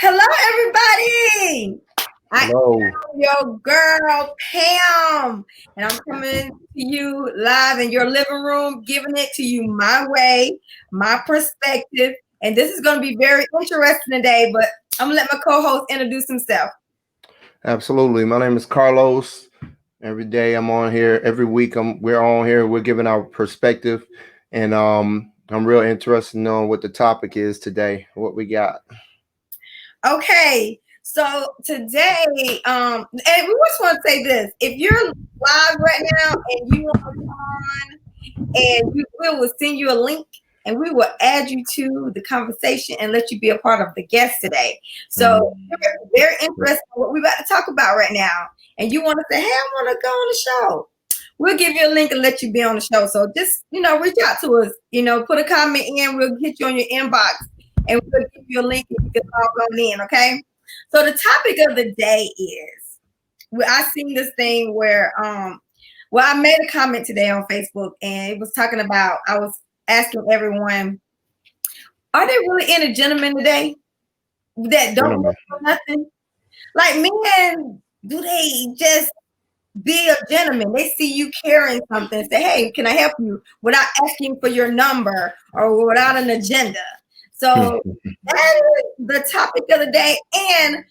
Hello, everybody. I Hello. am your girl, Pam, and I'm coming to you live in your living room, giving it to you my way, my perspective. And this is going to be very interesting today, but I'm going to let my co host introduce himself. Absolutely. My name is Carlos. Every day I'm on here. Every week we're on here. We're giving our perspective, and I'm real interested in knowing what the topic is today. What we got? Okay. So today, and we just want to say this: if you're live right now and you want to come on, and we will send you a link and we will add you to the conversation and let you be a part of the guest today. So Mm. we're very interested in what we're about to talk about right now. And you want to say, hey, I want to go on the show. We'll give you a link and let you be on the show. So just, reach out to us, put a comment in. We'll hit you on your inbox and we'll give you a link and you can log on in, okay? So the topic of the day is, I seen this thing where well, I made a comment today on Facebook and it was talking about, I was asking everyone, are they really into gentlemen today that don't look Gentlemen. for nothing? Like men, do they just be a gentleman? They see you carrying something, say, hey, can I help you? Without asking for your number or without an agenda. So that is the topic of the day. And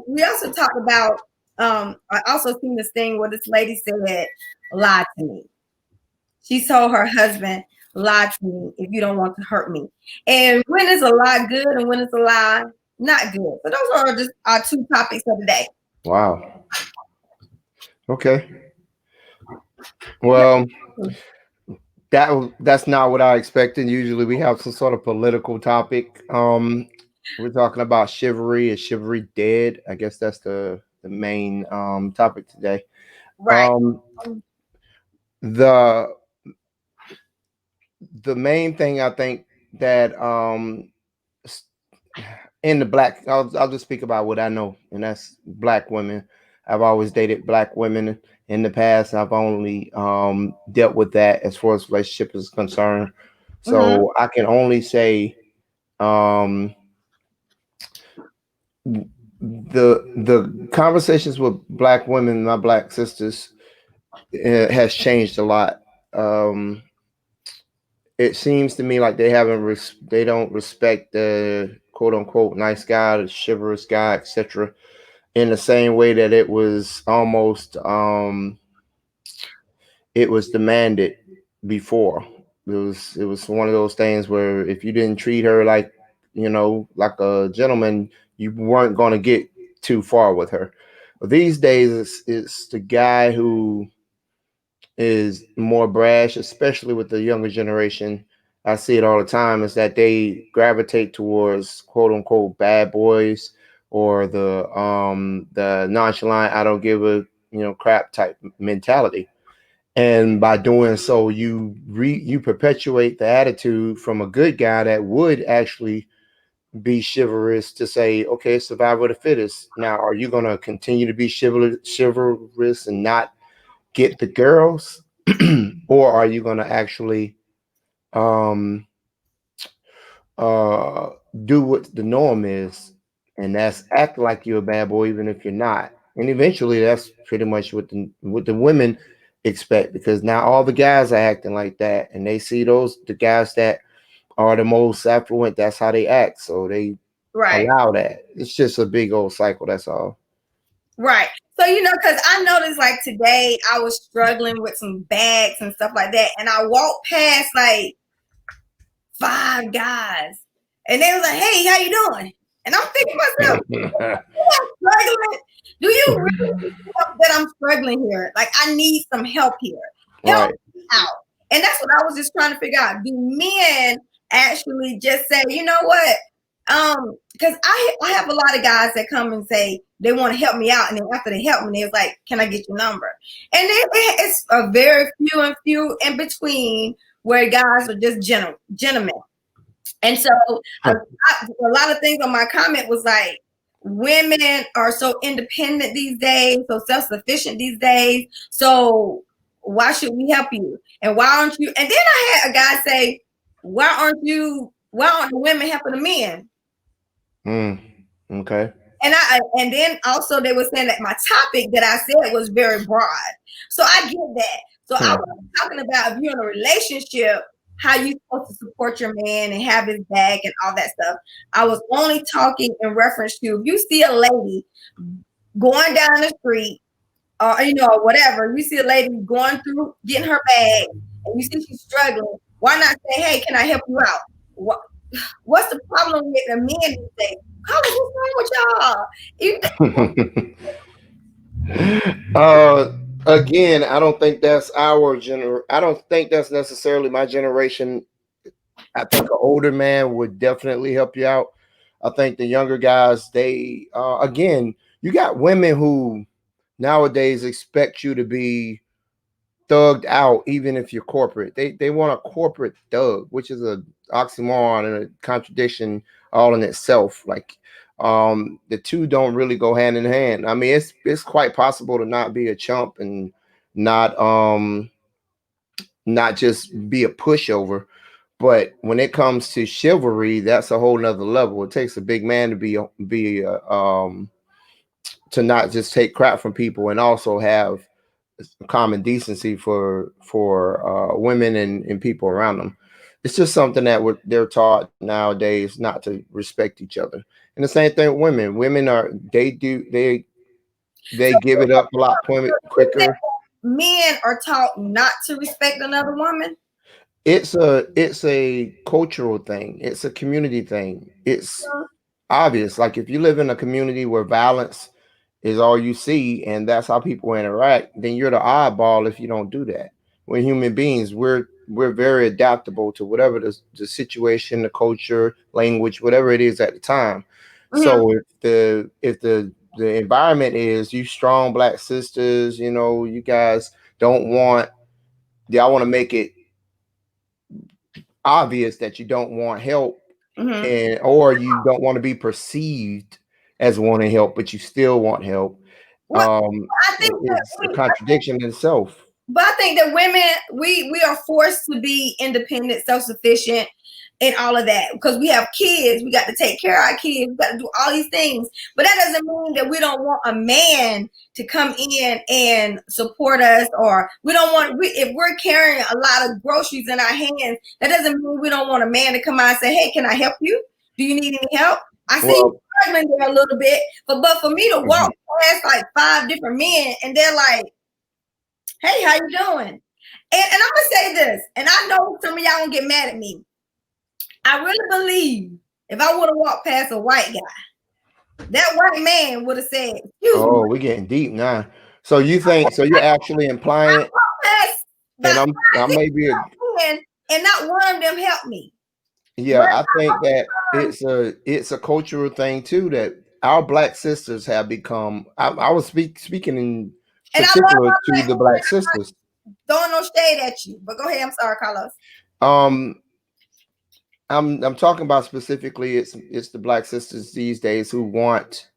we also talked about, I also seen this thing where this lady said, lie to me. She told her husband, lie to me if you don't want to hurt me. And when is a lie good and when is a lie not good? So those are just our two topics of the day. Wow. Okay. Well, that's not what I expected. Usually we have some sort of political topic. We're talking about chivalry. Is chivalry dead? I guess that's the main topic today. Right. Um, the the main thing I think that s- in the black, I'll just speak about what I know, and that's black women. I've always dated black women in the past. I've only dealt with that as far as relationship is concerned. Mm-hmm. So I can only say um, the conversations with black women, my black sisters, has changed a lot. Um, it seems to me like they don't respect the quote unquote nice guy, the chivalrous guy, etc. in the same way that it was demanded before. It was one of those things where if you didn't treat her like like a gentleman, you weren't going to get too far with her. But these days, it's the guy who is more brash, especially with the younger generation. I see it all the time, is that they gravitate towards quote unquote bad boys or the nonchalant, I don't give a crap type mentality. And by doing so, you perpetuate the attitude from a good guy that would actually be chivalrous to say, okay, survival of the fittest. Now, are you going to continue to be chivalrous and not get the girls, or are you going to actually um, uh, do what the norm is, and that's act like you're a bad boy even if you're not? And eventually, that's pretty much what the women expect, because now all the guys are acting like that, and they see the guys that are the most affluent. That's how they act, so they Right. allow that. It's just a big old cycle. That's all. Right. So, because I noticed like today I was struggling with some bags and stuff like that. And I walked past like five guys and they was like, hey, how you doing? And I'm thinking to myself, I'm struggling. Do you really feel that I'm struggling here? Like I need some help here. Help Right. me out. And that's what I was just trying to figure out. Do men actually just say, you know what? Because I have a lot of guys that come and say they want to help me out, and then after they help me, they was like, "Can I get your number?" And then it's a very few in between where guys are just gentlemen. And so a lot of things on my comment was like, women are so independent these days, so self-sufficient these days. So why should we help you? And why aren't you? And then I had a guy say, why aren't the women helping the men? Mm. Okay. And then also they were saying that my topic that I said was very broad. So I get that. So I was talking about if you're in a relationship, how you supposed to support your man and have his back and all that stuff. I was only talking in reference to if you see a lady going down the street or whatever, you see a lady going through getting her bag and you see she's struggling, why not say, hey, can I help you out? What's the problem with the men these days? What's wrong with uh Again, I don't think that's I don't think that's necessarily my generation. I think an older man would definitely help you out. I think the younger guys, they again, you got women who nowadays expect you to be thugged out even if you're corporate. They want a corporate thug, which is a oxymoron and a contradiction all in itself. Like the two don't really go hand in hand. I mean, it's quite possible to not be a chump and not not just be a pushover. But when it comes to chivalry, that's a whole nother level. It takes a big man to be to not just take crap from people and also have common decency for women and people around them. It's just something that they're taught nowadays not to respect each other. And the same thing with women. Women are they give it up a lot quicker. Men are taught not to respect another woman. It's a cultural thing. It's a community thing. It's obvious. Like if you live in a community where violence is all you see and that's how people interact, then you're the oddball if you don't do that. We're human beings. We're very adaptable to whatever the situation, the culture, language, whatever it is at the time. So if the environment is you strong black sisters, you guys don't want y'all want to make it obvious that you don't want help, and or you don't want to be perceived as wanting help, but you still want help. I think it's a contradiction in itself. But I think that women, we are forced to be independent, self-sufficient, and all of that because we have kids. We got to take care of our kids. We got to do all these things. But that doesn't mean that we don't want a man to come in and support us, or we don't want. If we're carrying a lot of groceries in our hands, that doesn't mean we don't want a man to come out and say, "Hey, can I help you? Do you need any help?" I see you struggling there a little bit, but for me to walk past like 5 different men and they're like, hey, how you doing? And I'm gonna say this, and I know some of y'all gonna get mad at me. I really believe if I would have walked past a white guy, that white man would have said, excuse me. We're getting deep now. So you think so you're actually implying and I may be and not one of them helped me. Yeah, I think that it's a cultural thing too that our black sisters have become. I was speaking in particular to the black sisters. Throwing no shade at you, but go ahead. I'm sorry, Carlos. I'm talking about specifically it's the black sisters these days who want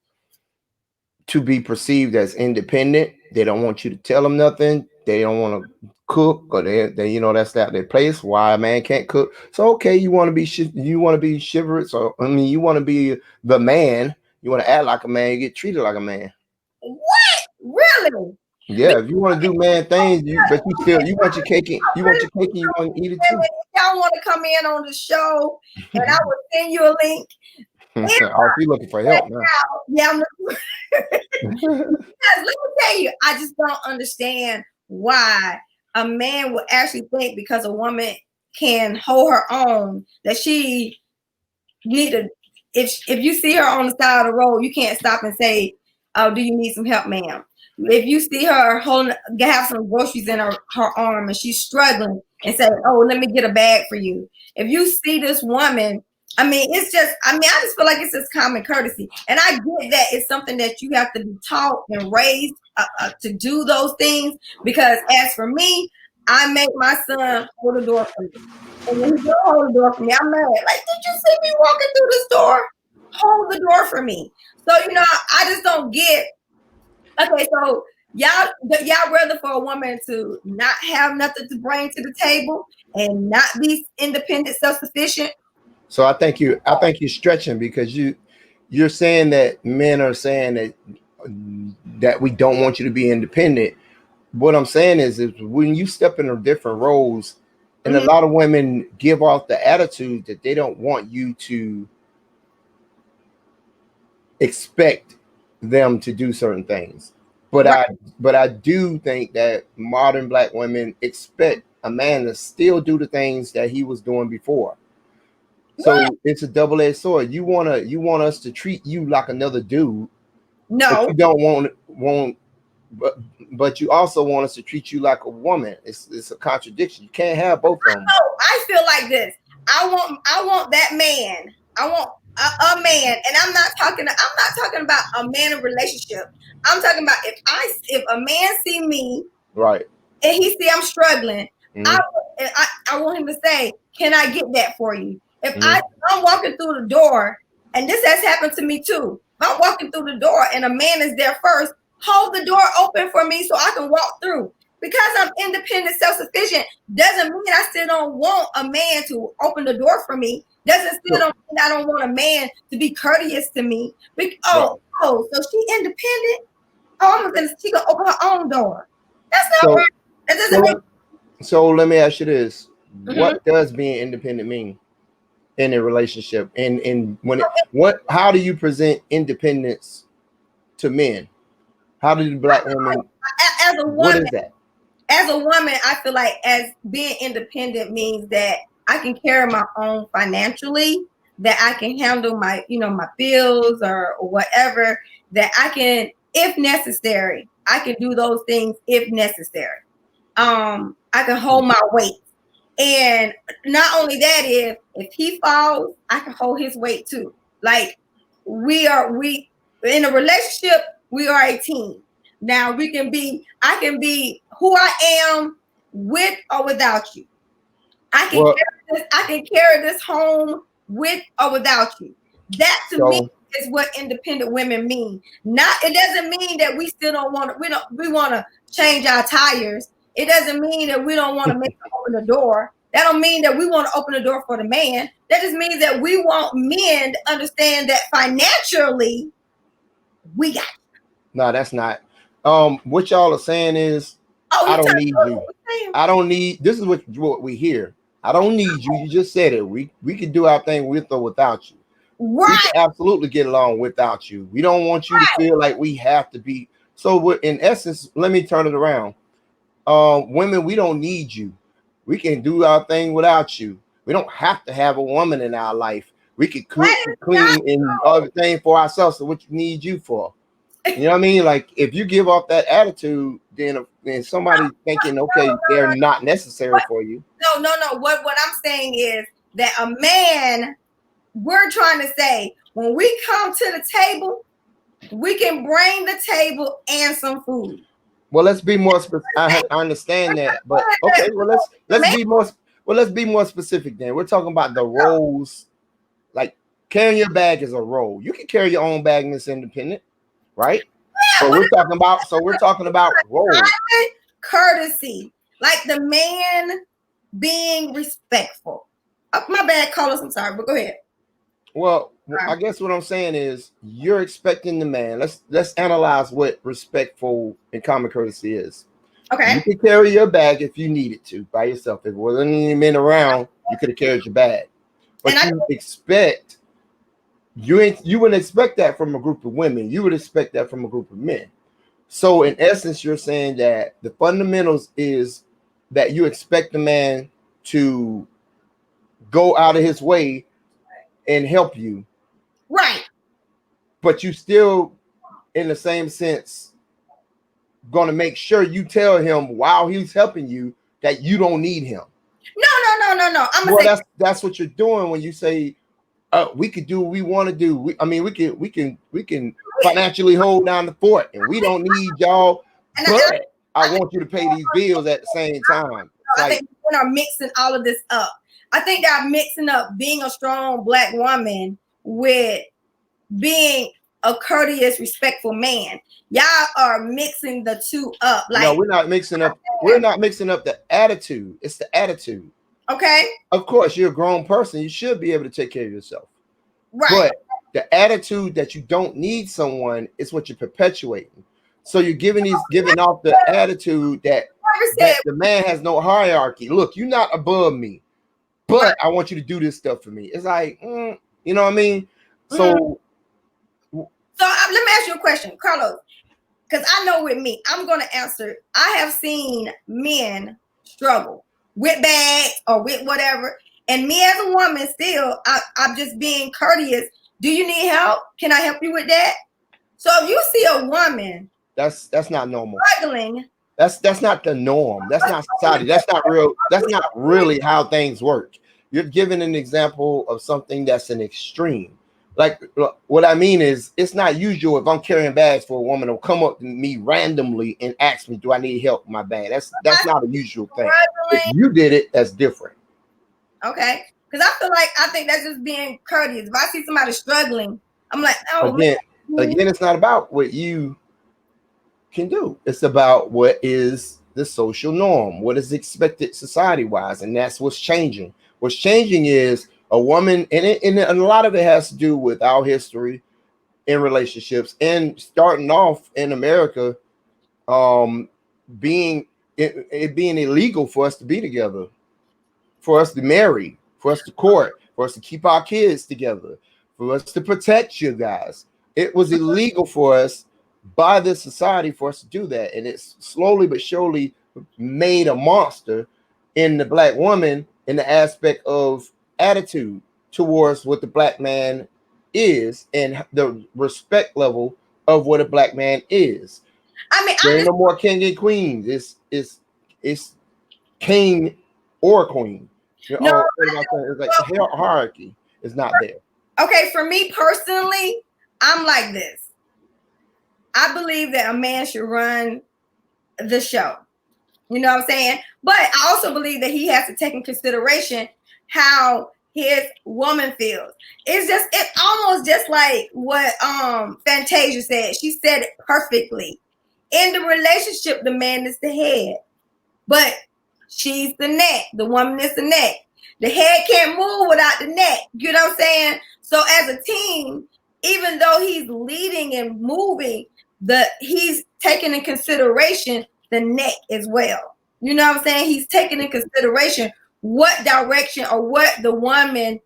to be perceived as independent. They don't want you to tell them nothing. They don't want to cook, or they that's not their place. Why a man can't cook? So okay, you want to be chivalrous, or I mean, you want to be the man. You want to act like a man. You get treated like a man. What? Really? Yeah, if you want to do man things, but you want your cake, you want to eat it too. Y'all want to come in on the show, and I will send you a link. If you're looking for help now. Yeah, I'm looking. Let me tell you, I just don't understand why a man would actually think because a woman can hold her own that she need to. If you see her on the side of the road, you can't stop and say, "Oh, do you need some help, ma'am?" If you see her have some groceries in her arm and she's struggling, and say, "Oh, let me get a bag for you." If you see this woman, I just feel like it's just common courtesy. And I get that it's something that you have to be taught and raised to do those things. Because as for me, I make my son hold the door for me. And when he don't hold the door for me, I'm mad. Like, did you see me walking through this door? Hold the door for me. So, I just don't get. Okay, so y'all rather for a woman to not have nothing to bring to the table and not be independent, self-sufficient. So I think you're stretching because you're saying that men are saying that we don't want you to be independent. What I'm saying is when you step into different roles, and a Mhm. lot of women give off the attitude that they don't want you to expect them to do certain things. But Right. I do think that modern black women expect a man to still do the things that he was doing before. So it's a double-edged sword. You want us to treat you like another dude, but No. you don't want but but you also want us to treat you like a woman. It's a contradiction. You can't have both of them. No, I feel like this. I want that man. I want a man, and I'm not talking about a man in relationship. I'm talking about if a man see me Right. and he see I'm struggling, I, Mhm. I want him to say, "Can I get that for you?" If Mhm. I'm walking through the door, and this has happened to me too. If I'm walking through the door and a man is there first, hold the door open for me so I can walk through. Because I'm independent, self-sufficient, doesn't mean I still don't want a man to open the door for me. Doesn't still So, don't mean I don't want a man to be courteous to me. right. So she independent. She can open her own door. That's not right. So That doesn't make. so so let me ask you this. Mhm. What does being independent mean in a relationship? And how do you present independence to men? How do black women, As a what woman, is that? I feel like as being independent means that I can carry my own financially, that I can handle my bills or whatever, that I can, if necessary, I can do those things if necessary. I can hold my weight. And not only that, if he falls, I can hold his weight too. Like we in a relationship, we are a team. Now I can be who I am with or without you. Well, I can carry this home with or without you. That to me so is what independent women mean. Not it doesn't mean that we still don't want to we want to change our tires. It doesn't mean that we don't want to make open the door. That don't mean that we want to open the door for the man. That just means that we want men to understand that financially we got. no, that's not. What y'all are saying is, Oh, I you don't trying to need tell me you. what I'm saying? I don't need. This is what we hear. I don't need you. You just said it. We can do our thing with or without you. We can Right, absolutely get along without you. We don't want you to feel like we have to be. So, in essence, let me turn it around. Women, we don't need you. We can do our thing without you. We don't have to have a woman in our life. We can cook, that is not clean, and everything for ourselves. So, what you need you for? You know what I mean? Like if you give off that attitude, then somebody thinking, okay, they're not necessary for you. no. What I'm saying is that a man, we're trying to say, when we come to the table, we can bring the table and some food. Well, let's be more. I understand that, but okay. Well, let's Man, be more. Well, let's be more specific. Then we're talking about the roles. Like carrying your bag is a role. You can carry your own bag and it's independent, right? yeah, So but we're talking about. So we're talking about roles. it's courtesy, like the man being respectful. My bad, Carlos. I'm sorry, but go ahead. Well, I guess what I'm saying is you're expecting the man. Let's analyze what respectful and common courtesy is. You Okay, could carry your bag if you needed to by yourself. If there wasn't any men around, you could have carried your bag. and But you wouldn't expect that from a group of women. You would expect that from a group of men. So in essence, you're saying that the fundamentals is that you expect the man to go out of his way and help you, right. but you still, in the same sense, going to make sure you tell him while he's helping you that you don't need him. No. I'm gonna Well, say that's what you're doing when you say we could do what we want to do. We can financially hold down the fort, and we don't need y'all. and But I I think want you to pay these bills at the same time. It's I like, think women are mixing all of this up. I think they're mixing up being a strong black woman with being a courteous, respectful man. Y'all are mixing the two up. no, Like, we're not mixing up. We're not mixing up the attitude. It's the attitude. okay, Of course, you're a grown person. You should be able to take care of yourself. right. But The attitude that you don't need someone is what you're perpetuating. So you're giving off the attitude that the man has no hierarchy. Look, you're not above me, but I want you to do this stuff for me. It's like, you know what I mean? So, let me ask you a question, Carlos, because I know with me, I'm going to answer. I have seen men struggle with bags or with whatever, and me as a woman, still, I'm just being courteous. Do you need help? Can I help you with that? So if you see a woman, that's not normal. Struggling. That's not the norm. That's not society. That's not real. That's not really how things work. You're giving an example of something that's an extreme. Like what I mean is, it's not usual if I'm carrying bags for a woman to come up to me randomly and ask me, "Do I need help with my bag?" That's not a usual thing. If you did it, that's different. Okay, because I think that's just being courteous. If I see somebody struggling, I'm like, oh. Again, it's not about what you can do. It's about what is the social norm, what is expected society-wise, and that's what's changing. What's changing is a woman, and a lot of it has to do with our history in relationships, and starting off in America, being illegal for us to be together, for us to marry, for us to court, for us to keep our kids together, for us to protect you guys. It was illegal for us by this society for us to do that, and it's slowly but surely made a monster in the black woman in the aspect of attitude towards what the black man is and the respect level of what a black man is. I mean, there ain't no more king and queens. It's king or queen. No, it's like hierarchy is not there. Okay, for me personally, I'm like this. I believe that a man should run the show. You know what I'm saying? But I also believe that he has to take in consideration how his woman feels. It's almost just like what Fantasia said. She said it perfectly. In the relationship, the man is the head, but she's the neck. The woman is the neck. The head can't move without the neck. You know what I'm saying? So as a team, even though he's leading and moving, he's taking in consideration the neck as well. You know what I'm saying? He's taking in consideration what direction or what the woman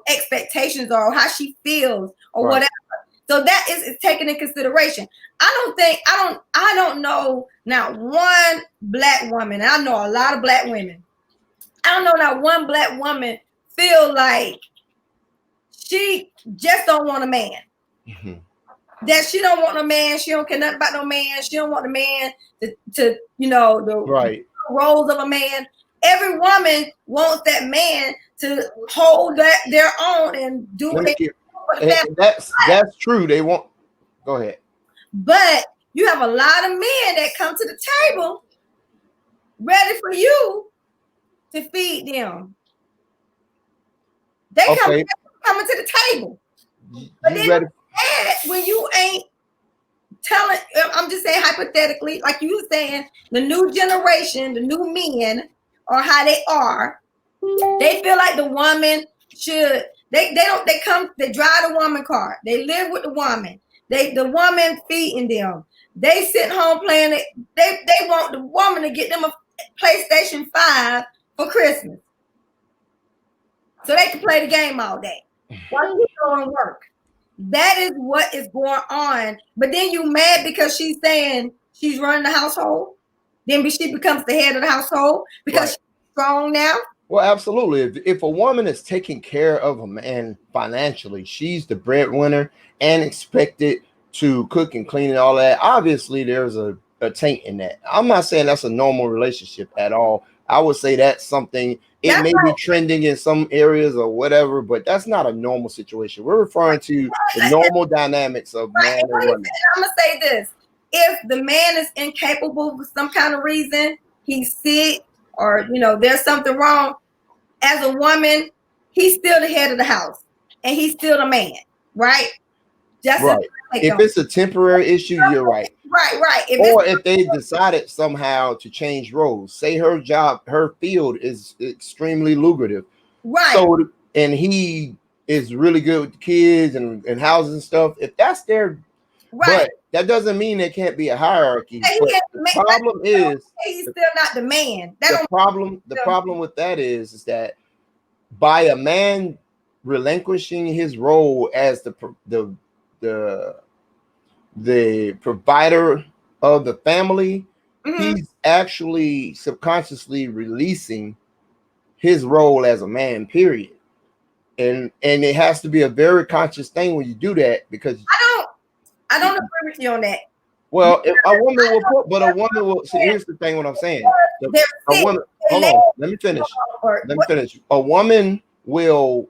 expectations are, or how she feels, or whatever. So that is taken in consideration. I don't know not one black woman. I know a lot of black women. I don't know not one black woman feel like she just don't want a man. Mm-hmm. That she don't want a man. She don't care nothing about no man. She don't want a man to the roles of a man. Every woman wants that man to hold their own and do what they do. That's true. They want. Go ahead. But you have a lot of men that come to the table ready for you to feed them. They coming to the table. But then when you ain't telling, I'm just saying hypothetically, like you were saying, the new generation, the new men, or how they are, they feel like the woman should. They drive the woman car. They live with the woman. The woman feeding them. They sit home playing it. They want the woman to get them a PlayStation 5 for Christmas, so they can play the game all day while you go and work. That is what is going on. But then you mad because she's saying she's running the household. Then she becomes the head of the household because she's strong now. Well, absolutely. If a woman is taking care of a man financially, she's the breadwinner and expected to cook and clean and all that. Obviously, there's a taint in that. I'm not saying that's a normal relationship at all. I would say that's something. It may be trending in some areas or whatever, but that's not a normal situation. We're referring to the normal dynamics of man and woman. I'm gonna say this: if the man is incapable for some kind of reason, he's sick, or there's something wrong, as a woman, he's still the head of the house, and he's still the man, right? If it's a temporary issue, you're right. Right. If they decided somehow to change roles, say her field is extremely lucrative. Right. So, and he is really good with the kids and houses and stuff, if that's their, Right. but that doesn't mean there can't be a hierarchy. But the problem is he's still not the man. The problem with that is that by a man relinquishing his role as the provider of the family, he's actually subconsciously releasing his role as a man, period. And it has to be a very conscious thing when you do that, because I don't agree with you on that. Well, if a woman will put, but a woman will. See, here's the thing. What I'm saying, a woman. Hold on. Let me finish. A woman will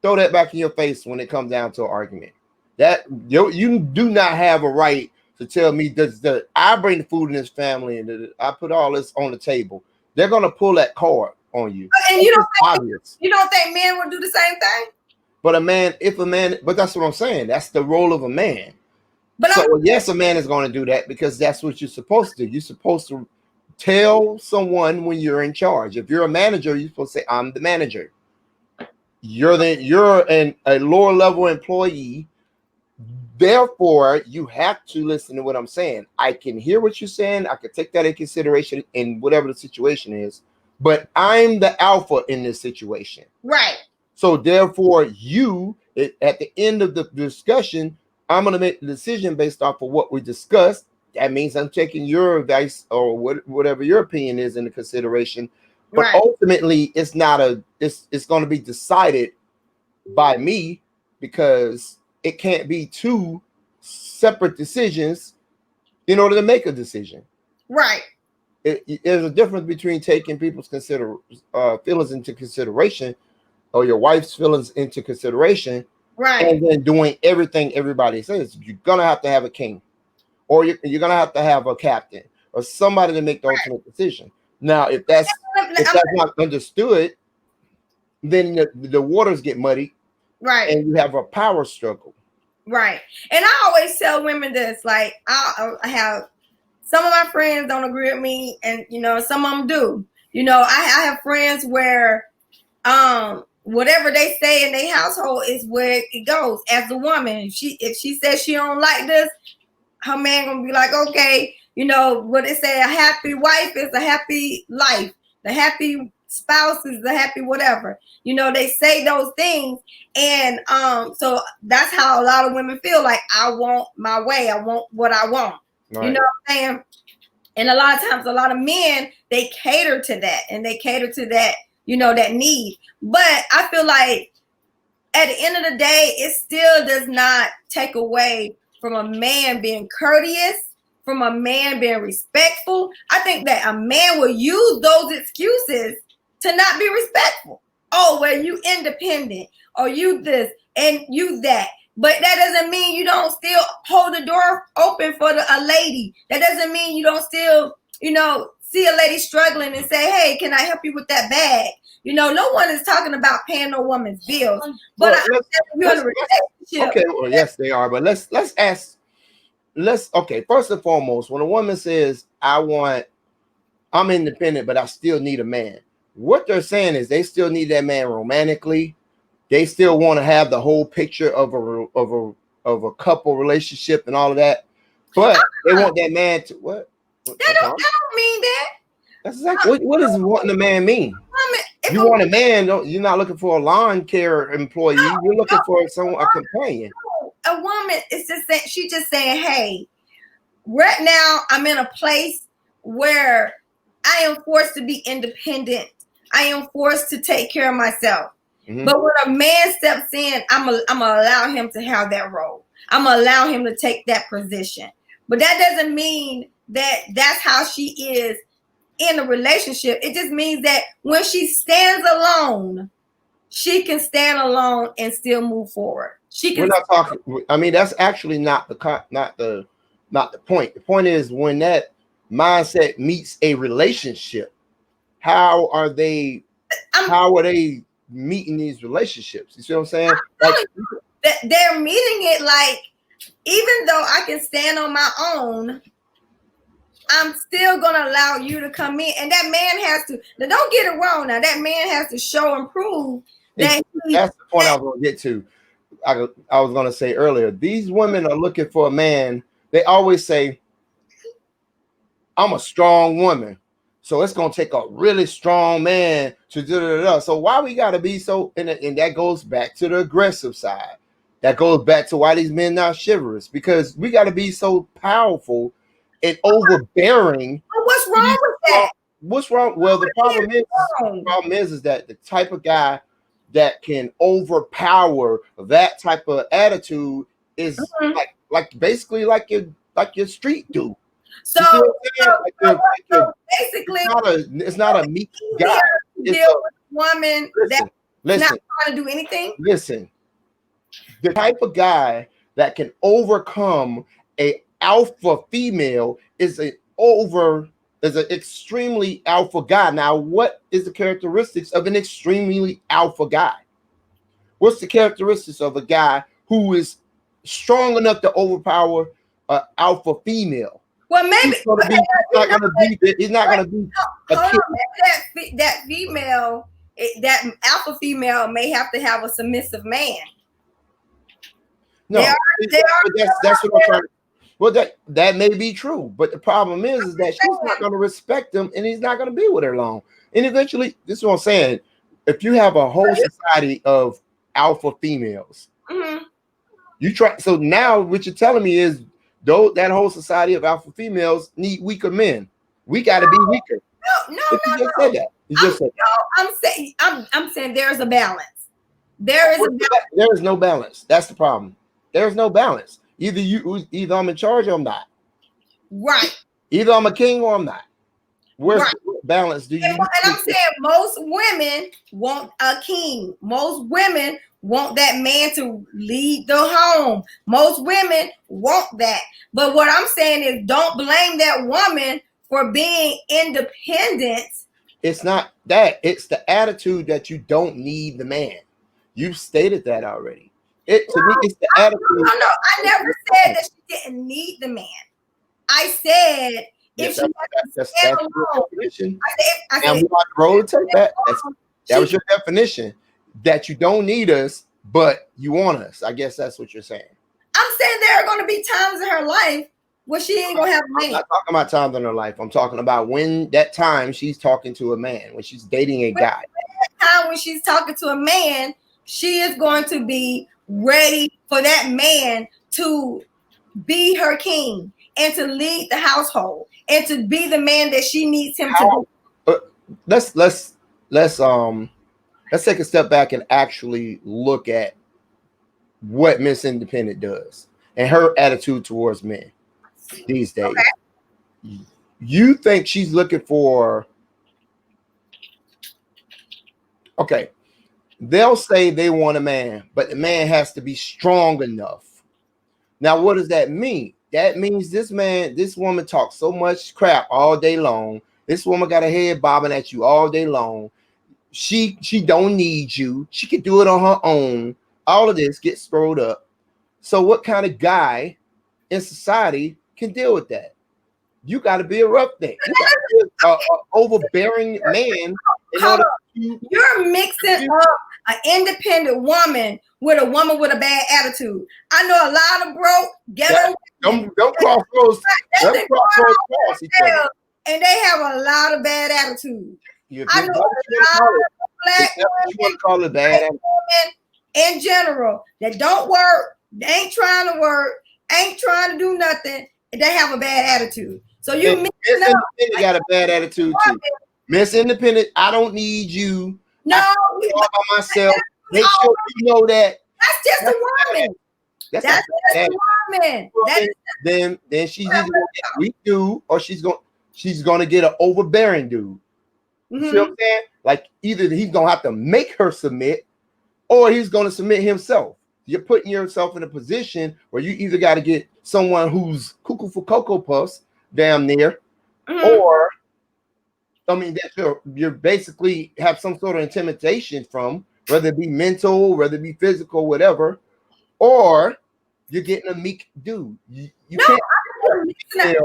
throw that back in your face when it comes down to an argument. That you do not have a right to tell me that I bring the food in this family and I put all this on the table. They're gonna pull that card on you. And you don't think men will do the same thing? But but that's what I'm saying. That's the role of a man. But yes, a man is going to do that because that's what you're supposed to do. You're supposed to tell someone when you're in charge. If you're a manager, you're supposed to say, "I'm the manager." You're a lower level employee. Therefore, you have to listen to what I'm saying. I can hear what you're saying. I can take that in consideration in whatever the situation is. But I'm the alpha in this situation. Right. So therefore, at the end of the discussion, I'm going to make the decision based off of what we discussed. That means I'm taking your advice or whatever your opinion is into consideration. But ultimately, it's going to be decided by me, because it can't be two separate decisions in order to make a decision. Right. There's a difference between taking people's feelings into consideration, or your wife's feelings into consideration, right, and then doing everything everybody says. You're gonna have to have a king, or you're gonna have to have a captain, or somebody to make the ultimate decision. Now, if that's not understood, then the waters get muddy, right, and you have a power struggle. Right. And I always tell women this, like, I have some of my friends don't agree with me, and some of them do. I have friends where whatever they say in their household is where it goes. As a woman, if she says she don't like this, her man gonna be like, okay, what they say, a happy wife is a happy life. The happy spouse is the happy whatever. They say those things, and so that's how a lot of women feel. Like, I want my way. I want what I want. Right. You know what I'm saying? And a lot of times, a lot of men, they cater to that, and they cater to that, that need. But I feel like at the end of the day, it still does not take away from a man being courteous, from a man being respectful. I think that a man will use those excuses to not be respectful. Oh, well, you independent, or you this and you that. But that doesn't mean you don't still hold the door open for a lady. That doesn't mean you don't still, see a lady struggling and say, hey, can I help you with that bag? No one is talking about paying no woman's bills. But okay, well, yes, they are. But let's ask. Okay, first and foremost, when a woman says, I'm independent, but I still need a man, what they're saying is they still need that man romantically. They still want to have the whole picture of a couple relationship and all of that, but they want that man to what? That don't mean that. That's exactly what does wanting a man mean? You want a man, you're not looking for a lawn care employee. You're looking for a companion. A woman is she's just saying, hey, right now I'm in a place where I am forced to be independent. I am forced to take care of myself. Mm-hmm. But when a man steps in, I'm gonna allow him to have that role. I'm gonna allow him to take that position. But that doesn't mean that that's how she is in a relationship. It just means that when she stands alone, she can stand alone and still move forward. We're not talking. I mean, that's actually not the point. The point is, when that mindset meets a relationship, how are they meeting these relationships? You see what I'm saying? Like, they're meeting it like, even though I can stand on my own, I'm still gonna allow you to come in, and that man has to. Now, don't get it wrong. Now, that man has to show and prove that. That's the point I was going to get to. I was going to say earlier. These women are looking for a man. They always say, "I'm a strong woman, so it's going to take a really strong man to do that." So why we got to be so? And that goes back to the aggressive side. That goes back to why these men not chivalrous, because we got to be so powerful and overbearing. What's wrong with that? What's wrong? Well, the problem is that the type of guy that can overpower that type of attitude is like basically like your street dude. So, basically, it's not a meek guy. Deal with a woman that's not trying to do anything. Listen, the type of guy that can overcome a alpha female is an extremely alpha guy. Now, what is the characteristics of an extremely alpha guy? What's the characteristics of a guy who is strong enough to overpower an alpha female? Well, maybe he's not going to be. That female, that alpha female, may have to have a submissive man. No, that's what I'm trying to. Well, that may be true, but the problem is that she's not going to respect him, and he's not going to be with her long. And eventually, this is what I'm saying: if you have a whole society of alpha females, you try. So now, what you're telling me is, though, that whole society of alpha females need weaker men. We got to be weaker. No. You just said that. I'm saying there's a balance. There is no balance. That's the problem. There's no balance. Either I'm in charge or I'm not. Right. Either I'm a king or I'm not. Where's the balance? Do you? And I'm saying most women want a king. Most women want that man to lead the home. Most women want that. But what I'm saying is, don't blame that woman for being independent. It's not that. It's the attitude that you don't need the man. You've stated that already. To me, it's the attitude. No. I never said that she didn't need the man. I said if she that's your definition. I said, and we want to take that. That was your definition. That you don't need us, but you want us. I guess that's what you're saying. I'm saying there are going to be times in her life where she ain't going to have a man. I'm not talking about times in her life. I'm talking about when that time she's talking to a man, when she's dating a guy. That time when she's talking to a man, she is going to be ready for that man to be her king and to lead the household and to be the man that she needs him to be. Let's take a step back and actually look at what Miss Independent does and her attitude towards men these days. Okay. You think she's looking for? Okay. They'll say they want a man, but the man has to be strong enough. Now, what does that mean? That means this woman talks so much crap all day long. This woman got her head bobbing at you all day long. She don't need you. She can do it on her own. All of this gets screwed up. So what kind of guy in society can deal with that? You got to be a roughneck. You got to be an overbearing man. You're mixing up an independent woman with a woman with a bad attitude. I know a lot of broke ghetto. Don't cross those. And they have a lot of bad attitude. I know a lot of black women in general that don't work, they ain't trying to work, ain't trying to do nothing, and they have a bad attitude. So you Miss Independent got a bad attitude too. Miss Independent, I don't need you. No, I'm all by myself. Make sure you know that. That's just a woman. That's just a woman. Then she's either gonna get a weak dude or she's gonna get an overbearing dude. You see what I'm saying? Like either he's gonna have to make her submit or he's gonna submit himself. You're putting yourself in a position where you either got to get someone who's cuckoo for Cocoa Puffs damn near, or I mean that you're basically have some sort of intimidation from, whether it be mental, whether it be physical, whatever, or you're getting a meek dude. You can't.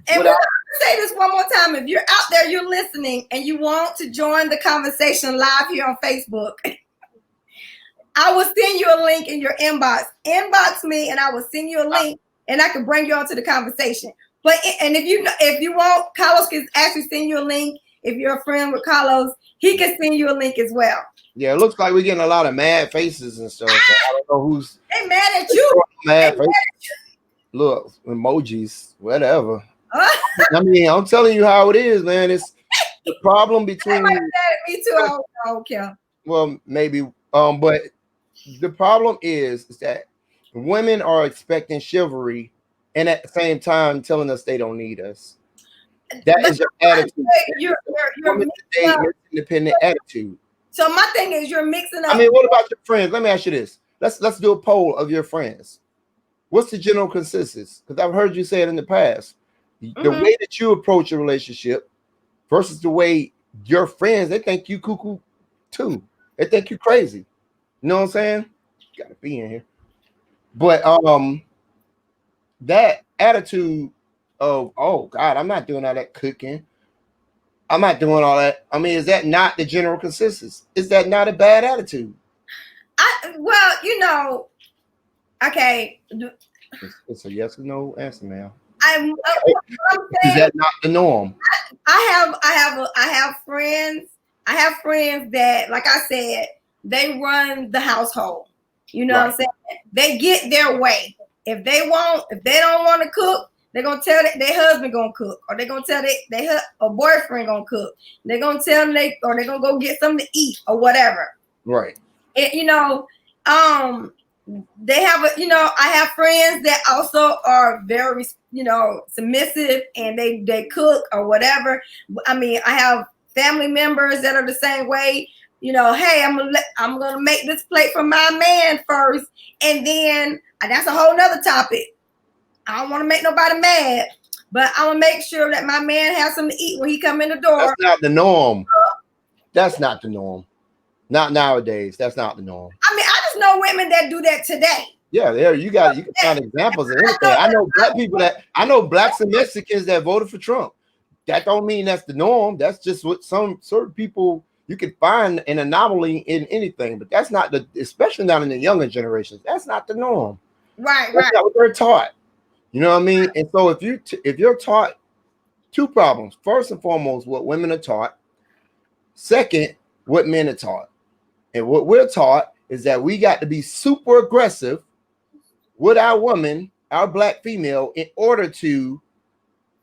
And we're going to say this one more time. If you're out there, you're listening, and you want to join the conversation live here on Facebook, I will send you a link in your inbox. Inbox me, and I will send you a link, and I can bring you onto the conversation. But and if you want, Carlos can actually send you a link. If you're a friend with Carlos, he can send you a link as well. Yeah, it looks like we're getting a lot of mad faces and stuff. So I don't know who's they mad at you. Mad faces. Look, emojis, whatever. I mean, I'm telling you how it is, man. It's the problem between me too. I don't care. Well, maybe, but the problem is that women are expecting chivalry and at the same time telling us they don't need us. That is your attitude. You're independent attitude. So my thing is, you're mixing up. I mean, what about your friends? Let me ask you this. Let's do a poll of your friends. What's the general consensus? Because I've heard you say it in the past. The way that you approach a relationship versus the way your friends, they think you cuckoo too. They think you crazy. You know what I'm saying? You gotta be in here. But that attitude of, oh God, I'm not doing all that cooking. I'm not doing all that. I mean, is that not the general consensus? Is that not a bad attitude? Well, you know, okay. It's a yes or no answer, ma'am. Is that not the norm? I have friends. I have friends that, like I said, they run the household. You know what I'm saying? They get their way. If they don't want to cook, they're gonna tell their husband gonna cook, or they're gonna tell their boyfriend gonna cook. They're gonna tell them they're gonna go get something to eat or whatever. Right. You know, they have I have friends that also are very, submissive, and they cook or whatever. I mean, I have family members that are the same way. Hey, I'm gonna make this plate for my man first, and then that's a whole nother topic. I don't want to make nobody mad, but I want to make sure that my man has something to eat when he come in the door. That's not the norm. That's not the norm. Not nowadays. That's not the norm. I mean, I just know women that do that today. Yeah, there you can find examples of anything. I know blacks and Mexicans that voted for Trump. That don't mean that's the norm. That's just what some certain people, you can find an anomaly in anything, but that's not especially not in the younger generations. That's not the norm. Right. That's not what they're taught. You know what I mean? And so if you're taught two problems, first and foremost, what women are taught. Second, what men are taught. And what we're taught is that we got to be super aggressive with our woman, our black female, in order to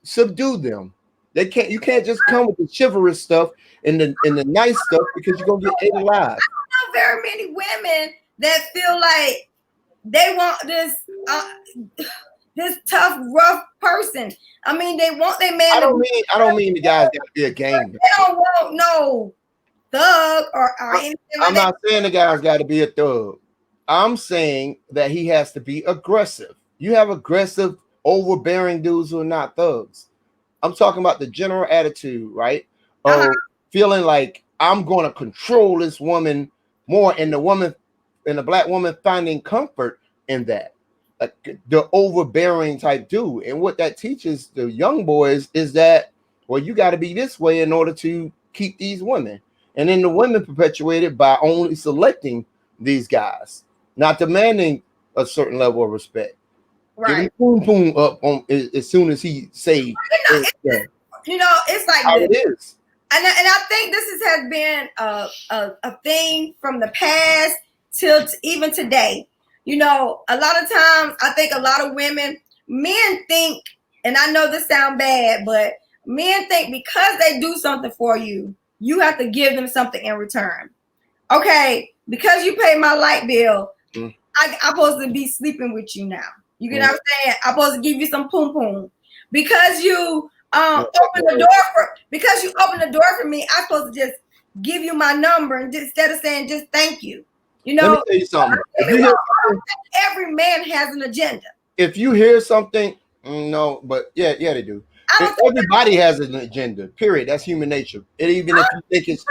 subdue them. You can't just come with the chivalrous stuff and the nice stuff, because you're gonna get ate alive. I don't know very many women that feel like they want this tough, rough person. I mean, they want their man. I don't mean the guys got to be a gang. They don't want no thug or anything. I'm not saying the guy's got to be a thug. I'm saying that he has to be aggressive. You have aggressive, overbearing dudes who are not thugs. I'm talking about the general attitude, right? Of feeling like I'm going to control this woman more, and the black woman finding comfort in that. Like the overbearing type dude. And what that teaches the young boys is that, well, you got to be this way in order to keep these women. And then the women perpetuate it by only selecting these guys, not demanding a certain level of respect. Right. Boom, boom up on as soon as he say. It's like how it is. And I think this has been a thing from the past till even today. A lot of times I think a lot of men think, and I know this sounds bad, but men think because they do something for you, you have to give them something in return. Okay, because you pay my light bill, I'm supposed to be sleeping with you now. You get what I'm saying? I'm supposed to give you some poom poom. Because you open the door for me, I'm supposed to just give you my number, and instead of saying just thank you. Let me tell you something. Every man has an agenda. If you hear something, no, but yeah, they do. Everybody has an agenda. Period. That's human nature. And even if you think it's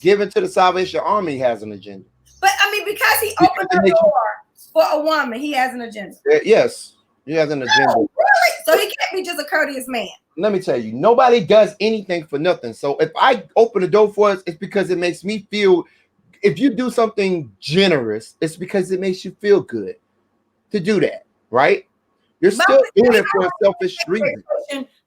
given to the Salvation Army has an agenda. But I mean, because he opened the door for a woman, he has an agenda. Yes. He has an agenda. Oh, really? So he can't be just a courteous man. Let me tell you, nobody does anything for nothing. So if I open the door for us, it's because it makes me feel. If you do something generous, it's because it makes you feel good to do that, right? You're still doing it for a selfish reason.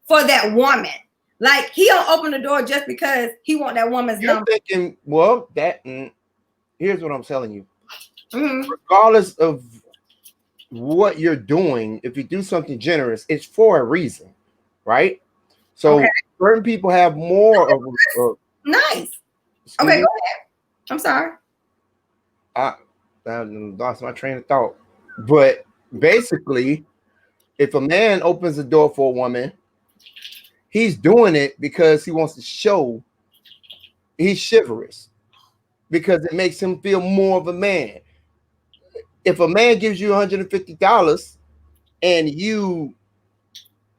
For that woman. Like, he don't open the door just because he want that woman's You're number. thinking, well, here's what I'm telling you. Mm-hmm. Regardless of what you're doing, if you do something generous, it's for a reason, right? So certain people have more of nice. Okay, go ahead. I'm sorry. I lost my train of thought. But basically, if a man opens the door for a woman, he's doing it because he wants to show he's chivalrous, because it makes him feel more of a man. If a man gives you $150 and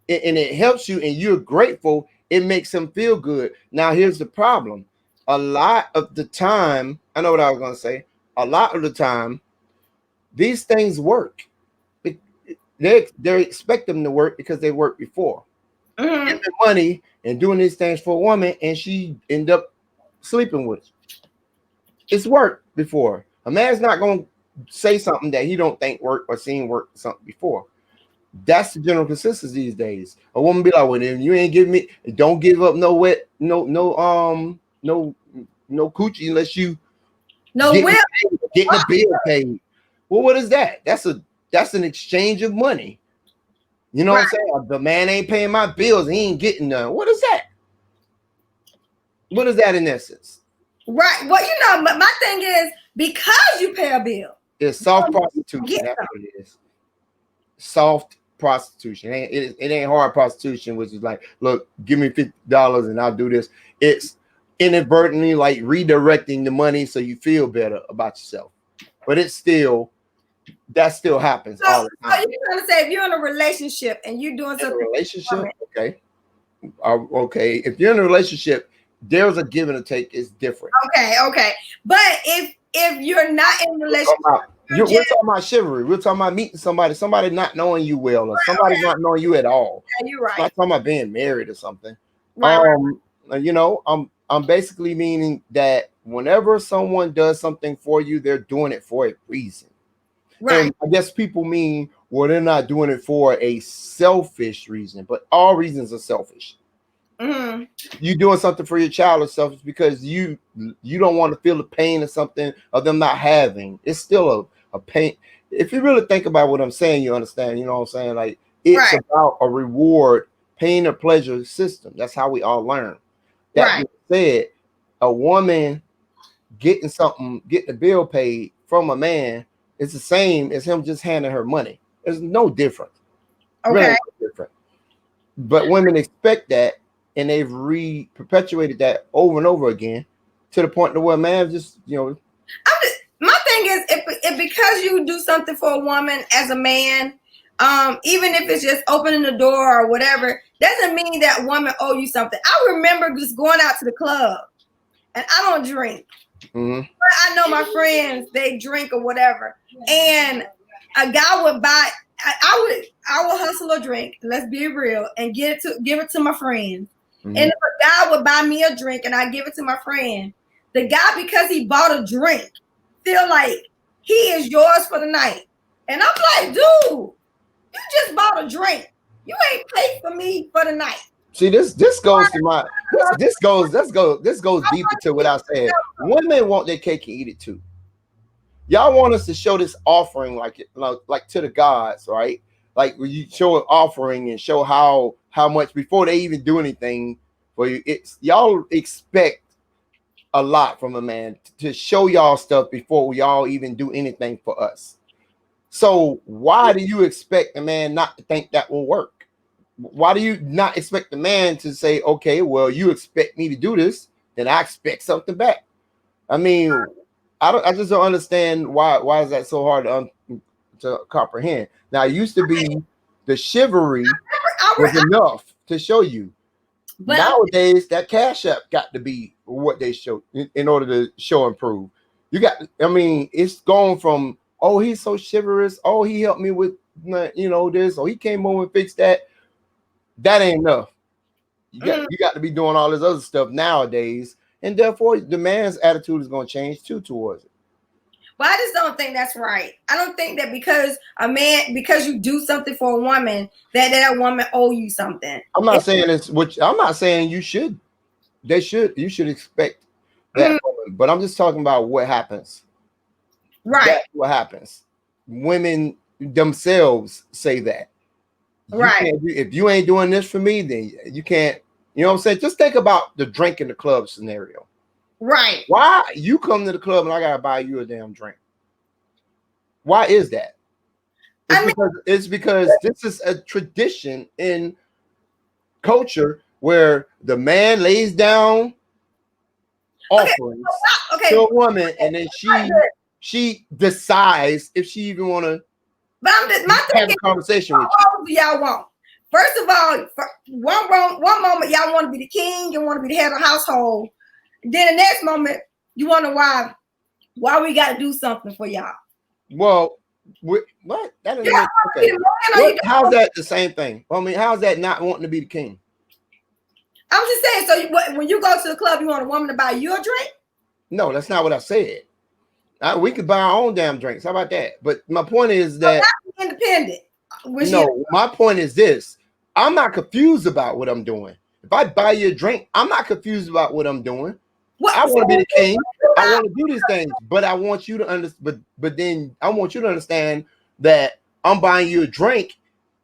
it helps you and you're grateful, it makes him feel good. Now, here's the problem. A lot of the time, I know what I was going to say. A lot of the time, these things work. They expect them to work because they worked before. Mm-hmm. Giving money and doing these things for a woman, and she end up sleeping with you. It's worked before. A man's not going to say something that he don't think worked or seen work something before. That's the general consensus these days. A woman be like, well, if you ain't give me, don't give up no coochie unless you getting the bill paid. Well, what is that? That's an exchange of money. You know what I'm saying? The man ain't paying my bills, he ain't getting none. What is that? What is that in essence? Right. Well, but my thing is, because you pay a bill, it's soft prostitution. That's what it is. Soft prostitution. It ain't hard prostitution, which is like, look, give me $50 and I'll do this. It's inadvertently like redirecting the money so you feel better about yourself. But that still happens all the time. So you're trying to say, if you're in a relationship and you're doing something, okay. If you're in a relationship, there's a give and a take. It's different. Okay. But if you're not in a relationship, we're talking about chivalry. We're talking about meeting somebody not knowing you well, or somebody not knowing you at all. Yeah, you're right. I'm not talking about being married or something. Right. I'm basically meaning that whenever someone does something for you, they're doing it for a reason. Right. And I guess people mean, well, they're not doing it for a selfish reason, but all reasons are selfish. Mm-hmm. You doing something for your child is selfish because you don't want to feel the pain of something of them not having. It's still a pain. If you really think about what I'm saying, you understand. You know what I'm saying? Like, it's about a reward, pain or pleasure system. That's how we all learn. That being said, a woman getting the bill paid from a man, it's the same as him just handing her money. There's no difference. Okay. Really no different. But women expect that, and they've perpetuated that over and over again to the point where man just, my thing is, if because you do something for a woman as a man, even if it's just opening the door or whatever, doesn't mean that woman owe you something. I remember just going out to the club, and I don't drink. Mm-hmm. But I know my friends, they drink or whatever, and a guy would buy. I would hustle a drink. Let's be real, and give it to my friends. Mm-hmm. And if a guy would buy me a drink and I give it to my friend, the guy, because he bought a drink, feel like he is yours for the night. And I'm like, dude, you just bought a drink. You ain't paid for me for the night. See, this goes to my this goes deeper to what I said. Women want their cake and eat it too. Y'all want us to show this offering like to the gods, right? Like when you show an offering and show how much before they even do anything for you. It's y'all expect a lot from a man to show y'all stuff before y'all even do anything for us. So why do you expect a man not to think that will work? Why do you not expect the man to say, okay, well, you expect me to do this, then I expect something back? I mean, I just don't understand why is that so hard to comprehend. Now, it used to be the chivalry was enough to show you. But nowadays, that Cash App got to be what they show in order to show and prove. It's gone from, oh, he's so chivalrous. Oh, he helped me with you know, this, or he came over and fixed that. That ain't enough. You got to be doing all this other stuff nowadays, and therefore the man's attitude is going to change too towards it. But I just don't think that's right. I don't think that because because you do something for a woman, that woman owe you something. I'm not saying it's which. I'm not saying you should. You should expect that woman, but I'm just talking about what happens. Right. That's what happens. Women themselves say that. Right. If you ain't doing this for me, then you can't. You know what I'm saying? Just think about the drink in the club scenario. Right. Why you come to the club and I gotta buy you a damn drink? Why is that? It's because this is a tradition in culture where the man lays down offerings to a woman, and then she decides if she even want to. But my have a conversation with you. What do y'all want? First of all, one moment y'all want to be the king, you want to be the head of the household. Then the next moment you wonder why we got to do something for y'all. Well, what? That is okay. How's that the same thing? I mean, how's that not wanting to be the king? I'm just saying. So when you go to the club, you want a woman to buy you a drink? No, that's not what I said. We could buy our own damn drinks. How about that? But my point is that independent. My point is this. I'm not confused about what I'm doing. If I buy you a drink, I'm not confused about what I'm doing. I want to be the king. I want to do these things, but I want you to understand. But then I want you to understand that I'm buying you a drink.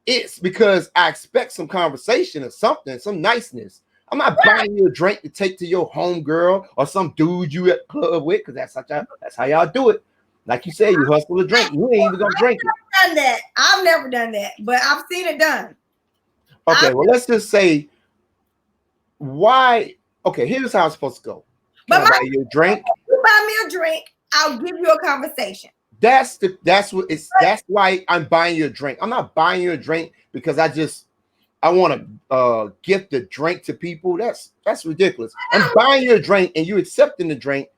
It's because I expect some conversation or something, some niceness. I'm not buying you a drink to take to your home girl or some dude you at the club with, because that's how y'all do it. Like you say, you hustle a drink. You ain't even gonna drink it. I've never done that, but I've seen it done. Okay, well, let's just say why. Okay, here's how it's supposed to go. Can I buy you a drink? You buy me a drink, I'll give you a conversation. That's why I'm buying you a drink. I'm not buying you a drink because I want to gift the drink to people. That's ridiculous. I'm buying you a drink and you accepting the drink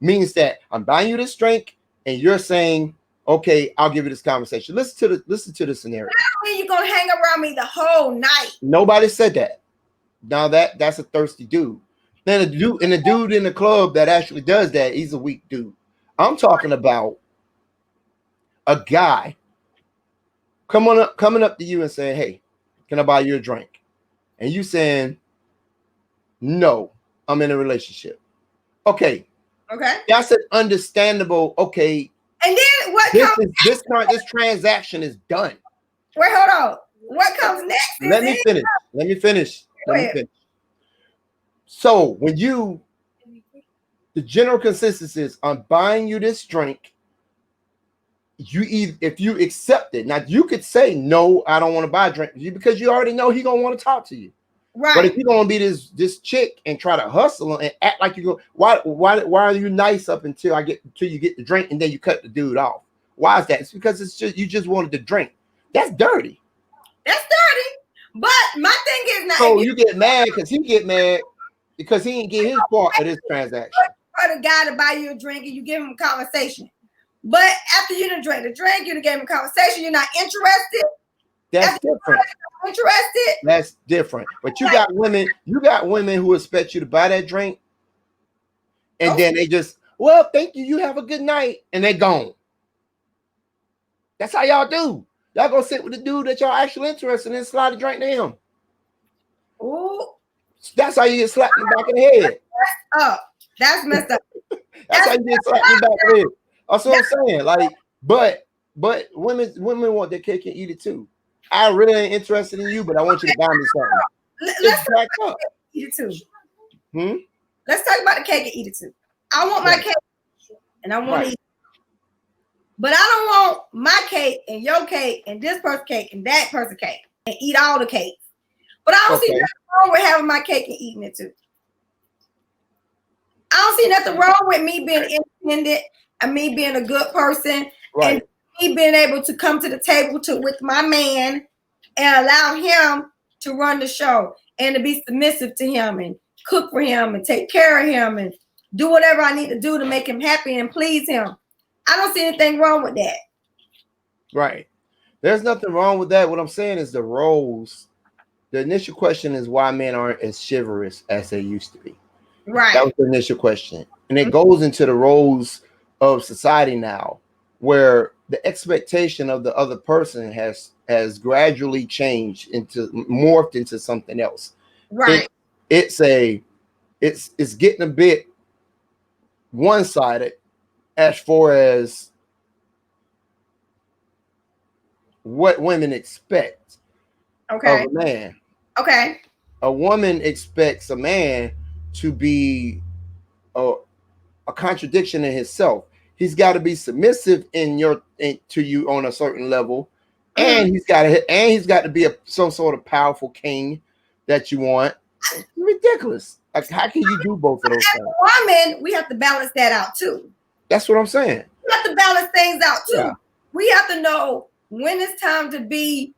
means that I'm buying you this drink and you're saying, okay, I'll give you this conversation. Listen to the scenario. I don't mean you're gonna hang around me the whole night. Nobody said that. Now that's a thirsty dude. Then the dude in the club that actually does that, he's a weak dude. I'm talking about a guy coming up to you and saying, hey, can I buy you a drink? And you saying, no, I'm in a relationship. Okay. That's an understandable. Okay. And then what? This transaction is done. Wait, hold on. What comes next? Let me finish. So when the general consensus is, I'm buying you this drink. If you accept it, now you could say no, I don't want to buy a drink because you already know he's gonna want to talk to you. Right. But if you're gonna be this chick and try to hustle and act like you go, why are you nice up until you get the drink and then you cut the dude off? Why is that? It's because you just wanted the drink. That's dirty. But my thing is now. So you get mad because he didn't get his part of this transaction. For the guy to buy you a drink and you give him a conversation. But after you done drank the drink, you done gave him a conversation, you're not interested. That's different. Interested? That's different. But you got women who expect you to buy that drink, and then they just, well, thank you. You have a good night, and they gone. That's how y'all do. Y'all gonna sit with the dude that y'all actually interested in and slide a drink to him. Ooh. That's how you get slapped in the back of the head. That's messed up. That's how you get slapped in the back of the head. That's what I'm saying. Like, but women want their cake and eat it too. I really ain't interested in you, but I want you to buy me something. Let's talk about eat it too. Let's talk about the cake and eat it too. I want my cake and I want to eat it. But I don't want my cake and your cake and this person's cake and that person's cake and eat all the cakes. But I don't see nothing wrong with having my cake and eating it too. I don't see nothing wrong with me being independent and me being a good person and me being able to come to the table with my man and allow him to run the show and to be submissive to him and cook for him and take care of him and do whatever I need to do to make him happy and please him. I don't see anything wrong with that. Right. There's nothing wrong with that. What I'm saying is the roles. The initial question is why men aren't as chivalrous as they used to be. That Right. was the initial question. And it goes into the roles of society now, where the expectation of the other person has gradually changed into morphed into something else. Right. It it's a it's getting a bit one-sided as far as what women expect of Okay. a man. Okay. A woman expects a man to be a, a contradiction in himself. He's got to be submissive to you on a certain level, Mhm. and he's got to be some sort of powerful king that you want. It's ridiculous. Like, how can you do both of those As things? a woman, we have to balance that out too. That's what I'm saying. We have to balance things out Yeah. too. We have to know when it's time to be,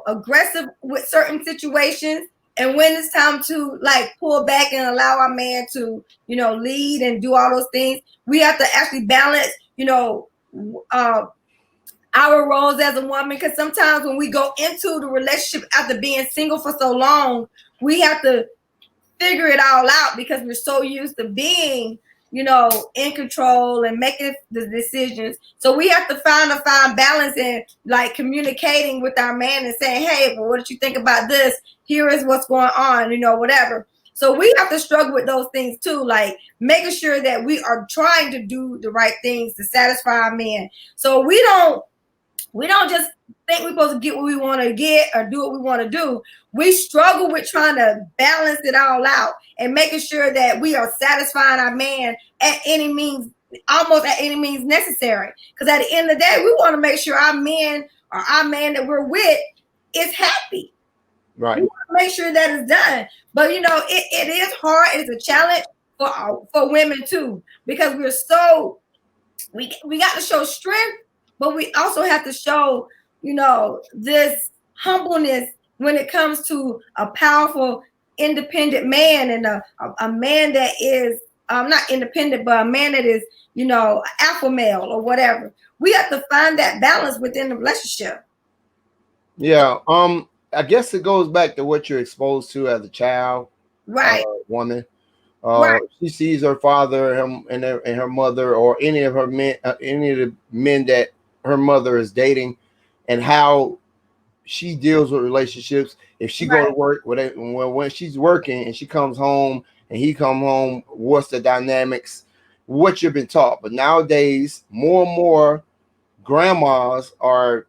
aggressive with certain situations, and when it's time to like pull back and allow our man to, lead and do all those things. We have to actually balance, uh, our roles as a woman, because sometimes when we go into the relationship after being single for so long, we have to figure it all out because we're so used to being, in control and making the decisions. So we have to find a fine balance in like communicating with our man and saying, hey, well, what did you think about this? Here is what's going on, whatever. So we have to struggle with those things too, like making sure that we are trying to do the right things to satisfy our men. So we don't just think we're supposed to get what we want to get or do what we want to do. We struggle with trying to balance it all out and making sure that we are satisfying our man at any means, almost at any means necessary. Because at the end of the day, we want to make sure our men or our man that we're with is happy. Right. We want to make sure that is done. But it is hard. It's a challenge for women too, because we got to show strength, but we also have to show, this humbleness when it comes to a powerful, independent man, and a man that is not independent, but a man that is, alpha male or whatever. We have to find that balance within the relationship. Yeah. I guess it goes back to what you're exposed to as a child, Right, woman. right, She sees her father and her mother, or any of her men, any of the men that her mother is dating, and how she deals with relationships. If she go to right, work, when she's working and she comes home and he come home, what's the dynamics? What you've been taught. But nowadays, more and more grandmas are,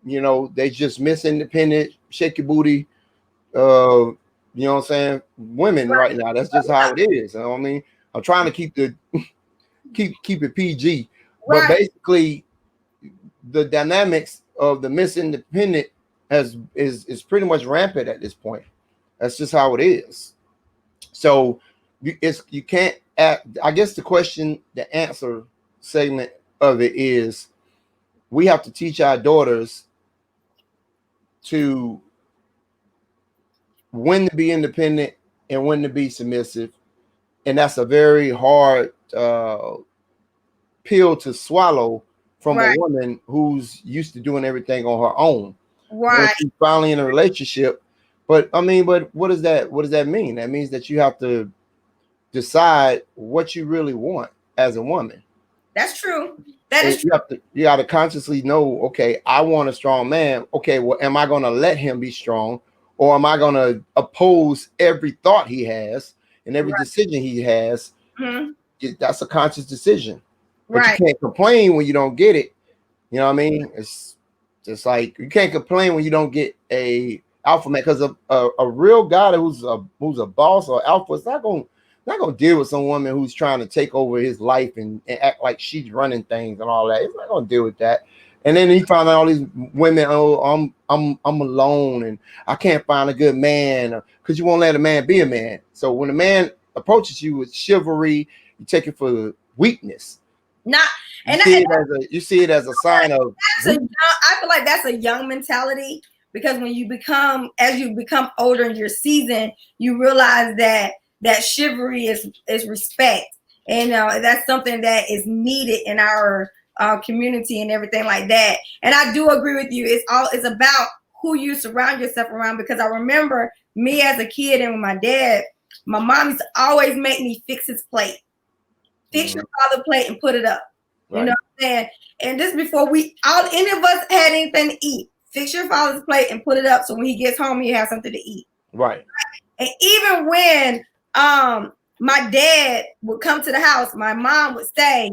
they just miss independent, shake your booty, you know what I'm saying? Women right now. That's just how it is. You know what I mean? I'm trying to keep it PG, but right. basically the dynamics of the Miss Independent is pretty much rampant at this point. That's just how it is. So you can't act, I guess the answer segment of it is we have to teach our daughters to when to be independent and when to be submissive, and that's a very hard pill to swallow from a Right, woman who's used to doing everything on her own. When right. she's finally in a relationship, but I mean, but what does that mean? That means that you have to decide what you really want as a woman. That's true. That And is true. you got to consciously know, okay, I want a strong man. Okay, well, am I going to let him be strong, or am I going to oppose every thought he has and every Right. decision he has? Mhm. That's a conscious decision. But you Right. can't complain when you don't get it. You know what I mean? It's just like you can't complain when you don't get a alpha man, because a real guy who's a boss or alpha is not gonna deal with some woman who's trying to take over his life and act like she's running things and all that. He's not gonna deal with that. And then he found out all these women, oh, I'm alone and I can't find a good man, because you won't let a man be a man. So when a man approaches you with chivalry, you take it for weakness. Not You and, see and it as a sign of that's a young, I feel like that's a young mentality, because when as you become older in your season, you realize that chivalry is respect, and that's something that is needed in our community and everything like that. And I do agree with you. It's about who you surround yourself around, because I remember me as a kid and with my dad, my mom used to always make me fix his plate. Fix your father's plate and put it up. Right. You know what I'm saying? And this before any of us had anything to eat. Fix your father's plate and put it up so when he gets home, he has something to eat. Right. And even when my dad would come to the house, my mom would say,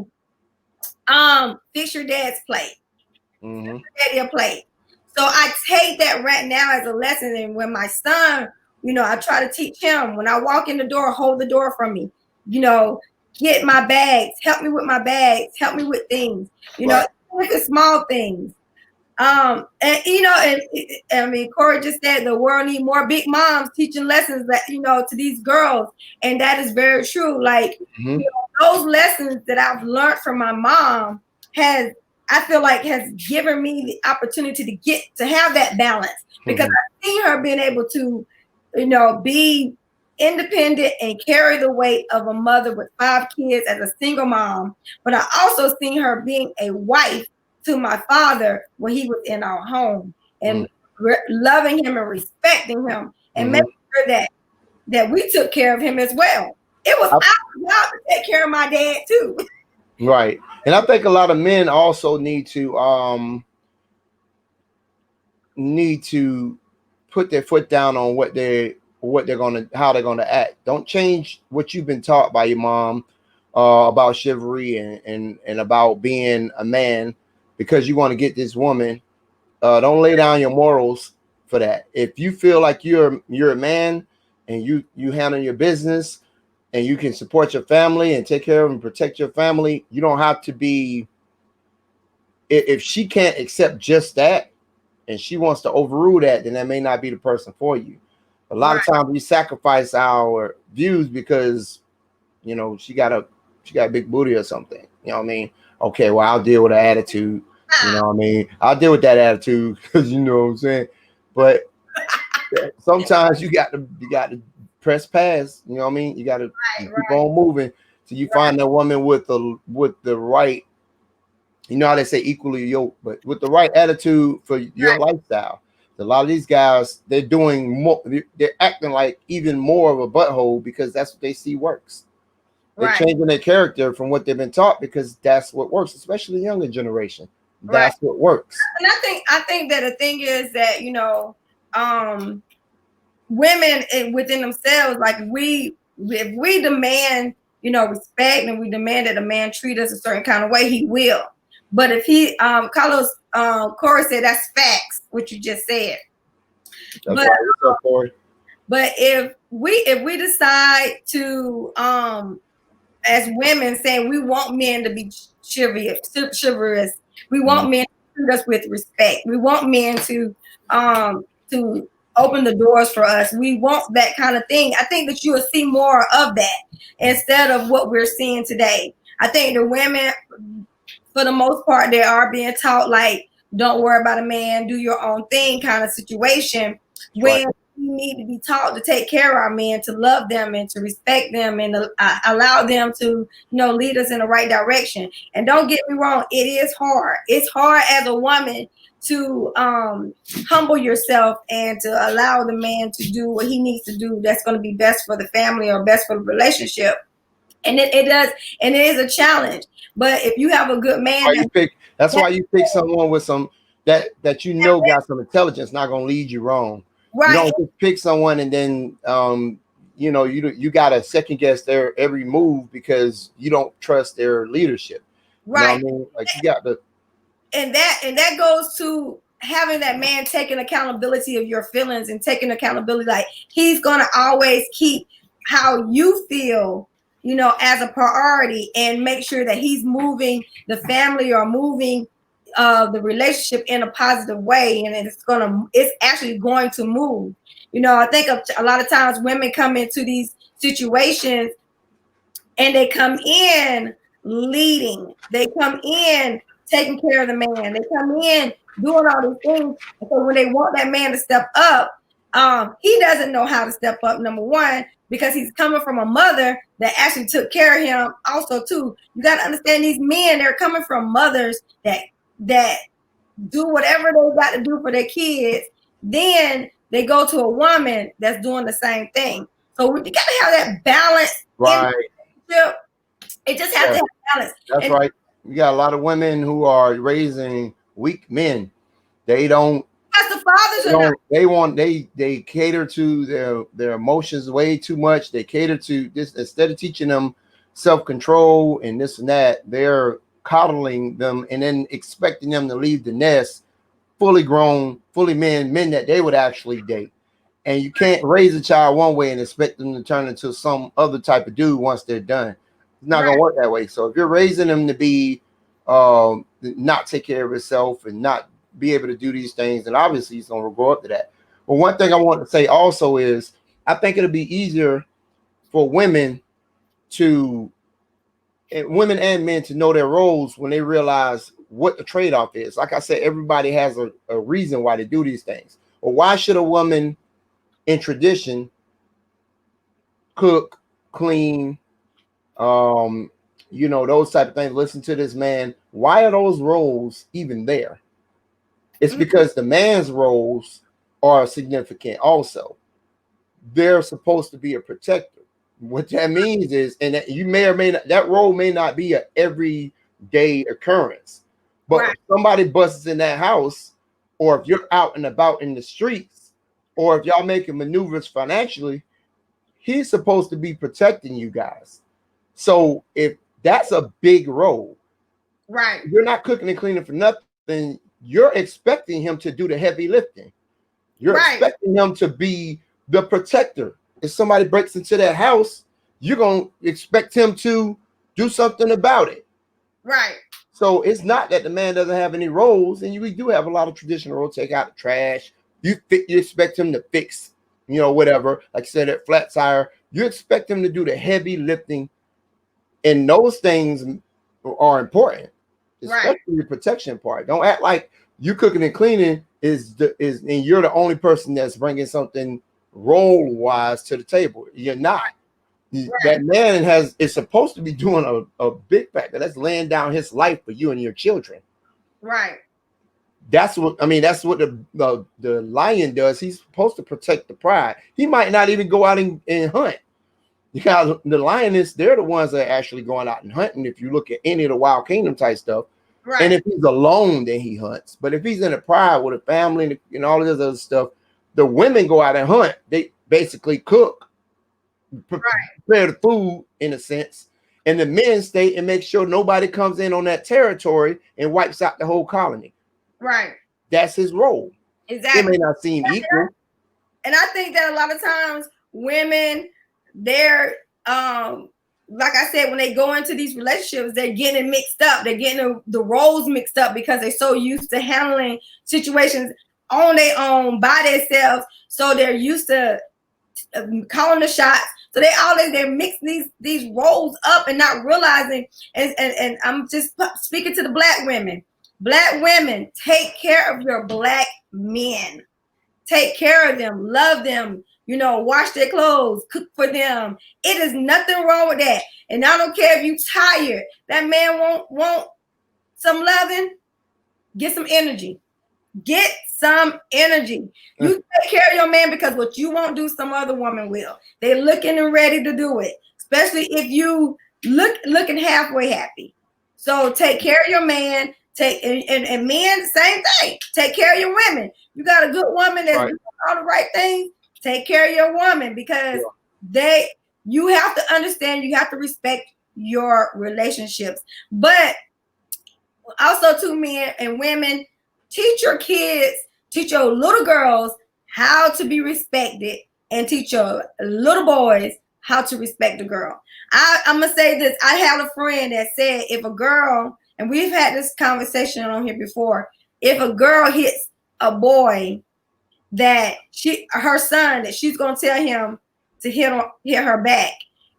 fix your dad's plate. Mm-hmm. Fix your plate. So I take that right now as a lesson. And when my son, I try to teach him, when I walk in the door, hold the door for me, get my bags, help me with my bags, help me with things, right. With the small things. And I mean, Corey just said the world need more big moms teaching lessons that, to these girls. And that is very true. Like, mm-hmm. Those lessons that I've learned from my mom has given me the opportunity to have that balance, because I've seen her being able to, be independent and carry the weight of a mother with 5 kids as a single mom. But I also seen her being a wife to my father when he was in our home, and loving him and respecting him, and making sure that we took care of him as well. It was our job to take care of my dad too. Right. And I think a lot of men also need to put their foot down on how they're gonna act. Don't change what you've been taught by your mom about chivalry and about being a man because you want to get this woman. Don't lay down your morals for that. If you feel like you're a man and you handle your business and you can support your family and take care of and protect your family, you don't have to be. If she can't accept just that and she wants to overrule that, then that may not be the person for you. A lot of times we sacrifice our views because, she got a big booty or something. You know what I mean? Okay, well, I'll deal with her attitude. You know what I mean? I'll deal with that attitude because you know what I'm saying. But sometimes you got to press past. You know what I mean? You got to keep on moving till you find that woman with the right. You know how they say equally yoked, but with the right attitude for your lifestyle. A lot of these guys, they're doing more. They're acting like even more of a butthole because that's what they see works. They're changing their character from what they've been taught because that's what works, especially the younger generation. That's what works. And I think that the thing is that women within themselves, like if we demand respect and we demand that a man treat us a certain kind of way, he will. But if he Carlos Corey said that's facts, what you just said. That's right. What's up, Corey? But if we decide to as women saying we want men to be chivalrous, we want men to treat us with respect. We want men to open the doors for us. We want that kind of thing. I think that you will see more of that instead of what we're seeing today. I think the women, for the most part, they are being taught like, don't worry about a man, do your own thing kind of situation. When we need to be taught to take care of our men, to love them and to respect them and allow them to, lead us in the right direction. And don't get me wrong, it is hard. It's hard as a woman to humble yourself and to allow the man to do what he needs to do that's going to be best for the family or best for the relationship. And it does, and it is a challenge. But if you have a good man, that's why you pick someone with some that got some intelligence, not going to lead you wrong. Right. You don't just pick someone and then you got to second guess their every move because you don't trust their leadership. Right. You know what I mean? Like you got to. And that goes to having that man taking accountability of your feelings and taking accountability. Like he's going to always keep how you feel, as a priority and make sure that he's moving the family or moving the relationship in a positive way. And it's actually going to move. I think a lot of times women come into these situations and they come in leading. They come in taking care of the man. They come in doing all these things. So when they want that man to step up, he doesn't know how to step up, number one. because he's coming from a mother that actually took care of him also too. You got to understand these men, they're coming from mothers that do whatever they got to do for their kids. Then they go to a woman that's doing the same thing. So you got to have that balance. Right. It just has to have balance. That's right. You got a lot of women who are raising weak men. They don't. That's the fathers. They cater to their emotions way too much. They cater to this instead of teaching them self-control and this and that. They're coddling them and then expecting them to leave the nest fully grown, fully men that they would actually date. And you can't raise a child one way and expect them to turn into some other type of dude once they're done. It's not gonna work that way. So if you're raising them to be not take care of himself and not be able to do these things, and obviously he's gonna grow up to that. But one thing I want to say also is I think it'll be easier for women and men to know their roles when they realize what the trade-off is. Like I said, everybody has a reason why they do these things. Or why should a woman in tradition cook, clean, those type of things, listen to this man? Why are those roles even there? It's because the man's roles are significant also. They're supposed to be a protector. What that means is, and that you may or may not, that role may not be an everyday occurrence, but if somebody busts in that house, or if you're out and about in the streets, or if y'all making maneuvers financially, he's supposed to be protecting you guys. So if that's a big role, right? You're not cooking and cleaning for nothing. You're expecting him to do the heavy lifting. You're expecting him to be the protector. If somebody breaks into that house, you're going to expect him to do something about it. Right. So it's not that the man doesn't have any roles, and we do have a lot of traditional roles. Take out the trash. You expect him to fix, whatever. Like I said, at flat tire, you expect him to do the heavy lifting, and those things are important, especially the protection part. Don't act like you cooking and cleaning is and you're the only person that's bringing something role wise to the table. You're not. That man is supposed to be doing a big factor. That's laying down his life for you and your children. Right. That's what the lion does. He's supposed to protect the pride. He might not even go out and hunt. Because the lioness, they're the ones that are actually going out and hunting. If you look at any of the Wild Kingdom type stuff, and if he's alone, then he hunts. But if he's in a pride with a family and all this other stuff, the women go out and hunt. They basically cook, prepare the food in a sense, and the men stay and make sure nobody comes in on that territory and wipes out the whole colony. Right. That's his role. Exactly. It may not seem equal. And I think that a lot of times women, they're like I said, when they go into these relationships, they're getting mixed up. They're getting the roles mixed up because they're so used to handling situations on their own by themselves. So they're used to calling the shots. So they mix these roles up and not realizing. And I'm just speaking to the black women. Black women, take care of your black men. Take care of them. Love them. Wash their clothes, cook for them. It is nothing wrong with that. And I don't care if you're tired. That man want some loving. Get some energy. Get some energy. You take care of your man, because what you won't do, some other woman will. They're looking and ready to do it, especially if you looking halfway happy. So take care of your man. And men, same thing. Take care of your women. You got a good woman that's doing all the right things. Take care of your woman, because you have to understand, you have to respect your relationships. But also to men and women, teach your kids, teach your little girls how to be respected, and teach your little boys how to respect the girl. I'm gonna say this. I had a friend that said, if a girl, and we've had this conversation on here before, if a girl hits a boy, that her son, that she's gonna tell him to hit her back.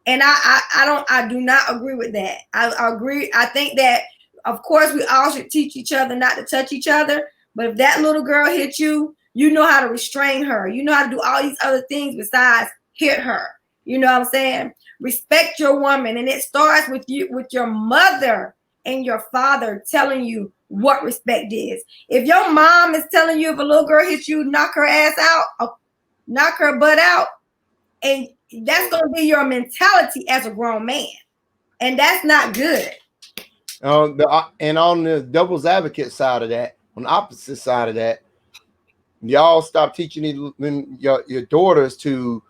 And I do not agree with that. I agree. I think that of course we all should teach each other not to touch each other. But if that little girl hits you, you know how to restrain her. You know how to do all these other things besides hit her. You know what I'm saying? Respect your woman. And it starts with you, with your mother and your father telling you what respect is. If your mom is telling you if a little girl hits you, knock her ass out, knock her butt out, and that's going to be your mentality as a grown man. And that's not good. And on the devil's advocate side of that, on the opposite side of that, y'all stop teaching your daughters to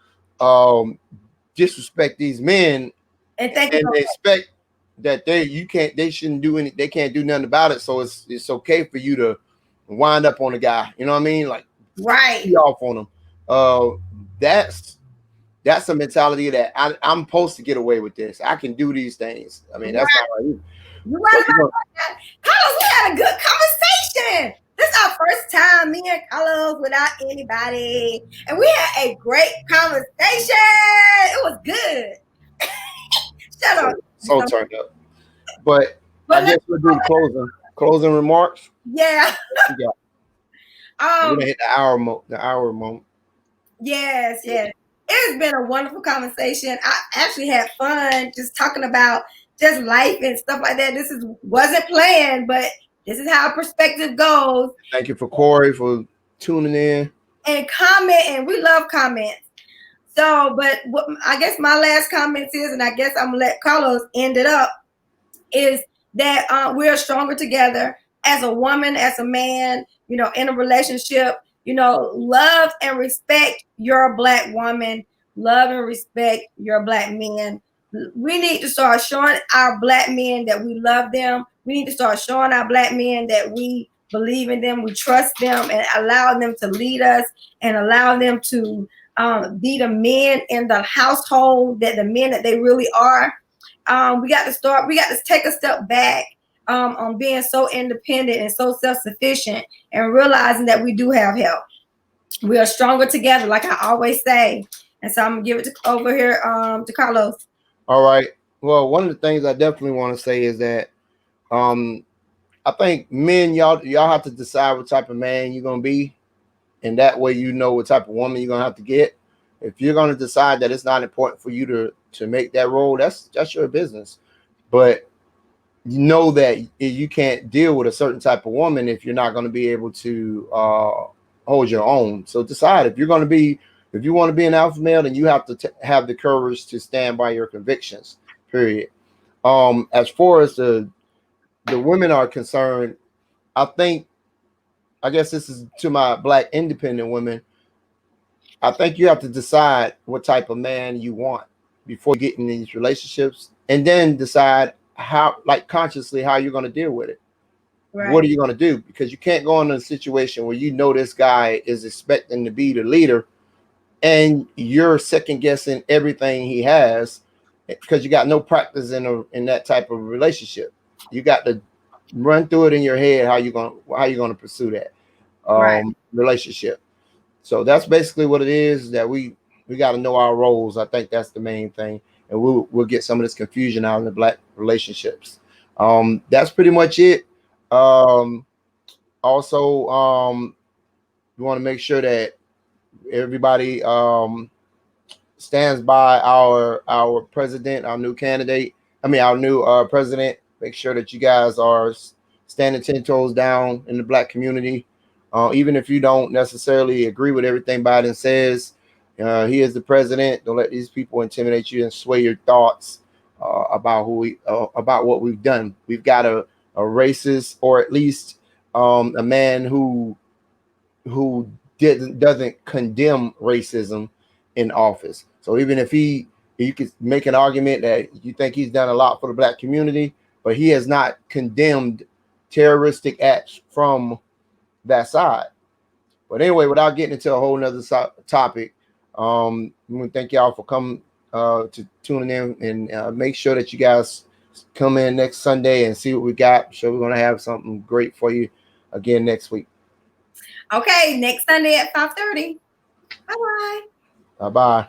disrespect these men, and they expect that they shouldn't do they can't do nothing about it. So it's okay for you to wind up on a guy. You know what I mean? Like, right, off on them. That's a mentality that I'm supposed to get away with this. I can do these things. I mean, that's not right. You're right about that. Carlos, we had a good conversation. This is our first time, me and Carlos, without anybody. And we had a great conversation. It was good. Shut up. So turned up. But I guess we'll do closing remarks. Yeah. Yeah. We're gonna hit the hour moment. Yes. It's been a wonderful conversation. I actually had fun just talking about just life and stuff like that. Wasn't planned, but this is how perspective goes. Thank you for Corey for tuning in and commenting. We love comments. So, but what I guess my last comments is, and I guess I'm gonna let Carlos end it up, is that we're stronger together as a woman, as a man, you know, in a relationship. You know, love and respect your Black woman. Love and respect your Black men. We need to start showing our Black men that we love them. We need to start showing our Black men that we believe in them, we trust them, and allow them to lead us and allow them to be the men in the household, that the men that they really are. We got to take a step back on being so independent and so self-sufficient, and realizing that we do have help. We are stronger together, like I always say. And so I'm gonna give it over here to Carlos. All right. Well, one of the things I definitely want to say is that I think men, y'all have to decide what type of man you're gonna be, and that way you know what type of woman you're gonna have to get. If you're gonna decide that it's not important for you to make that role, that's your business. But you know that you can't deal with a certain type of woman if you're not going to be able to hold your own. So decide if you want to be an alpha male, then you have to have the courage to stand by your convictions. Period. As far as the women are concerned, I guess this is to my Black independent women. I think you have to decide what type of man you want before getting in these relationships, and then decide how, like, consciously, how you're going to deal with it. Right. What are you going to do? Because you can't go into a situation where you know this guy is expecting to be the leader and you're second guessing everything he has because you got no practice in that type of relationship. You got to run through it in your head how you're going to pursue that relationship. So that's basically what it is, that we got to know our roles. I think that's the main thing. And we'll get some of this confusion out in the Black relationships. That's pretty much it. Also, we want to make sure that everybody stands by our president, our new candidate. Our new president. Make sure that you guys are standing 10 toes down in the Black community. Even if you don't necessarily agree with everything Biden says, he is the president. Don't let these people intimidate you and sway your thoughts about about what we've done. We've got a racist, or at least a man who doesn't condemn racism in office. So even if you could make an argument that you think he's done a lot for the Black community, but he has not condemned terroristic acts from that side. But anyway, without getting into a whole nother topic, we thank y'all for coming to tuning in, and make sure that you guys come in next Sunday and see what we got. I'm sure we're going to have something great for you again next week. Okay, next Sunday at 5:30. Bye-bye. Bye-bye.